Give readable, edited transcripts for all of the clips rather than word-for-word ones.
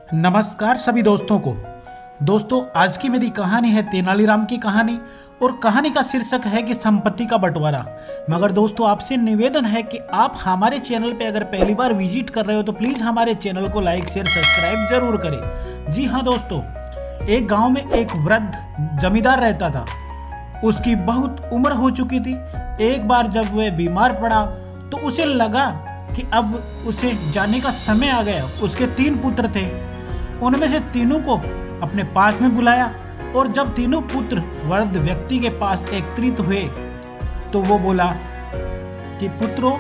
नमस्कार सभी दोस्तों को। दोस्तों, आज की मेरी कहानी है तेनालीराम की कहानी और कहानी का शीर्षक है कि संपत्ति का बंटवारा। मगर दोस्तों, आपसे निवेदन है कि आप हमारे चैनल पे अगर पहली बार विजिट कर रहे हो तो प्लीज़ हमारे चैनल को लाइक शेयर सब्सक्राइब जरूर करें। जी हाँ दोस्तों, एक गांव में एक वृद्ध जमींदार रहता था। उसकी बहुत उम्र हो चुकी थी। एक बार जब वह बीमार पड़ा तो उसे लगा कि अब उसे जाने का समय आ गया। उसके 3 पुत्र थे। उनमें से तीनों को अपने पास में बुलाया और जब तीनों पुत्र वृद्ध व्यक्ति के पास एकत्रित हुए तो वो बोला कि पुत्रों,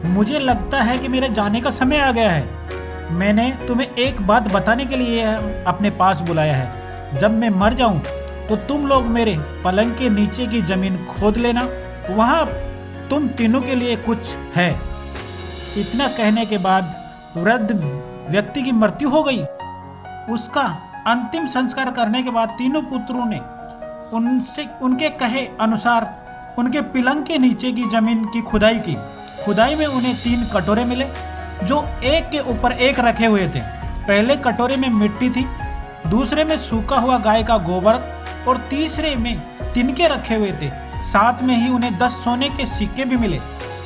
मुझे लगता है कि मेरे जाने का समय आ गया है। मैंने तुम्हें एक बात बताने के लिए अपने पास बुलाया है। जब मैं मर जाऊं तो तुम लोग मेरे पलंग के नीचे की जमीन खोद लेना, वहां तुम तीनों के लिए कुछ है। इतना कहने के बाद वृद्ध व्यक्ति की मृत्यु हो गई। उसका अंतिम संस्कार करने के बाद तीनों पुत्रों ने उनके कहे अनुसार उनके पलंग के नीचे की जमीन की खुदाई की। खुदाई में उन्हें 3 कटोरे मिले जो एक के ऊपर एक रखे हुए थे। पहले कटोरे में मिट्टी थी, दूसरे में सूखा हुआ गाय का गोबर और तीसरे में तिनके रखे हुए थे। साथ में ही उन्हें 10 सोने के सिक्के भी मिले।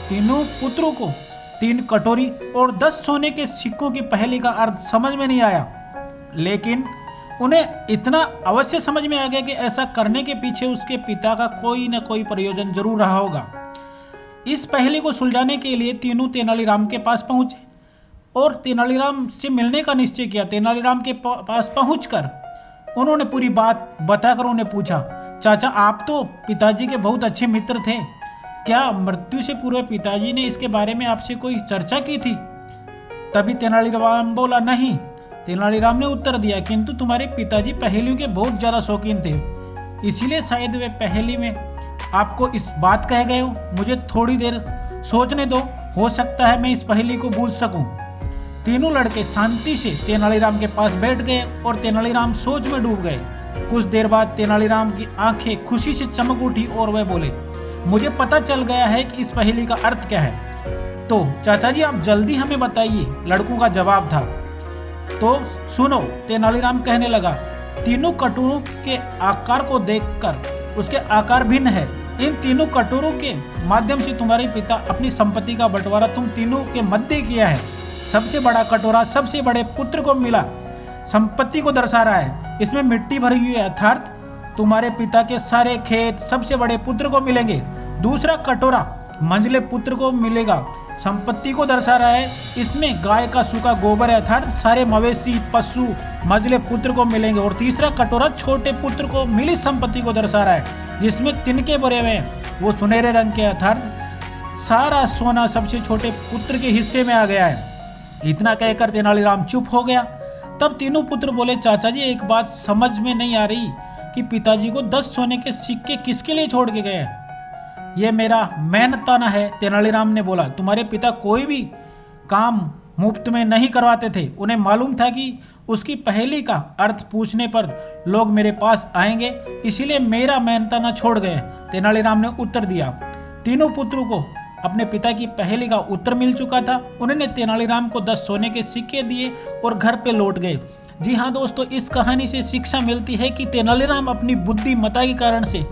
तीनों पुत्रों को 3 कटोरी और 10 सोने के सिक्कों की पहेली का अर्थ समझ में नहीं आया, लेकिन उन्हें इतना अवश्य समझ में आ गया कि ऐसा करने के पीछे उसके पिता का कोई न कोई प्रयोजन जरूर रहा होगा। इस पहेली को सुलझाने के लिए तीनों तेनालीराम के पास पहुंचे और तेनालीराम से मिलने का निश्चय किया। तेनालीराम के पास पहुंचकर उन्होंने पूरी बात बताकर उन्हें पूछा, चाचा, आप तो पिताजी के बहुत अच्छे मित्र थे। क्या मृत्यु से पूर्व पिताजी ने इसके बारे में आपसे कोई चर्चा की थी? तभी तेनालीराम बोला, नहीं। तेनालीराम ने उत्तर दिया, किंतु तुम्हारे पिताजी पहेलियों के बहुत ज़्यादा शौकीन थे, इसीलिए शायद वे पहेली में आपको इस बात कह गए हो। मुझे थोड़ी देर सोचने दो, हो सकता है मैं इस पहेली को बूझ सकूं। तीनों लड़के शांति से तेनालीराम के पास बैठ गए और तेनालीराम सोच में डूब गए। कुछ देर बाद तेनालीराम की आंखें खुशी से चमक उठी और वह बोले, मुझे पता चल गया है कि इस पहेली का अर्थ क्या है। तो चाचा जी, आप जल्दी हमें बताइए, लड़कों का जवाब था। तो सुनो, तेनालीराम कहने लगा, तीनों कटोरों के आकार को देखकर उसके आकार भिन्न है। इन तीनों कटोरों के माध्यम से तुम्हारे पिता अपनी संपत्ति का बंटवारा तुम तीनों के मध्य किया है। सबसे बड़ा कटोरा सबसे बड़े पुत्र को मिला, संपत्ति को दर्शा रहा है। इसमें मिट्टी भरी हुई है, अर्थात तुम्हारे पिता के सारे खेत सबसे बड़े पुत्र को मिलेंगे। दूसरा कटोरा मंझले पुत्र को मिलेगा, संपत्ति को दर्शा रहा है। इसमें गाय का सूखा गोबर है, अर्थात सारे मवेशी पशु मंझले पुत्र को मिलेंगे। और तीसरा कटोरा छोटे पुत्र को मिली संपत्ति को दर्शा रहा है, जिसमें तिनके भरे हुए हैं, वो सुनहरे रंग के, अर्थात सारा सोना सबसे छोटे पुत्र के हिस्से में आ गया है। इतना कहकर तेनालीराम चुप हो गया। तब तीनों पुत्र बोले, चाचा जी, एक बात समझ में नहीं आ रही कि पिताजी को 10 सोने के सिक्के किसके लिए छोड़ के गए हैं। ये मेरा मेहनताना है। तेनालीराम ने बोला, तुम्हारे पिता कोई भी काम मुफ्त में नहीं करवाते थे। उन्हें मालूम था कि उसकी पहेली का अर्थ पूछने पर लोग मेरे पास आएंगे, इसीलिए मेरा मेहनताना छोड़ गए। तेनालीराम ने उत्तर दिया। तीनों पुत्रों को अपने पिता की पहेली का उत्तर मिल चुका था। उन्होंने तेनालीराम को 10 सोने के सिक्के दिए और घर पे लौट गए। जी हाँ दोस्तों, इस कहानी से शिक्षा मिलती है कि तेनालीराम अपनी बुद्धिमत्ता के कारण से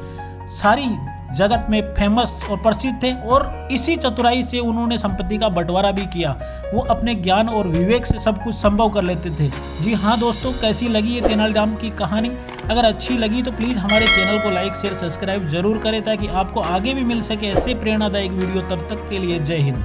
सारी जगत में फेमस और प्रसिद्ध थे और इसी चतुराई से उन्होंने संपत्ति का बंटवारा भी किया। वो अपने ज्ञान और विवेक से सब कुछ संभव कर लेते थे। जी हाँ दोस्तों, कैसी लगी ये तेनालीराम की कहानी? अगर अच्छी लगी तो प्लीज़ हमारे चैनल को लाइक शेयर सब्सक्राइब जरूर करें ताकि आपको आगे भी मिल सके ऐसे प्रेरणादायक वीडियो। तब तक के लिए जय हिंद।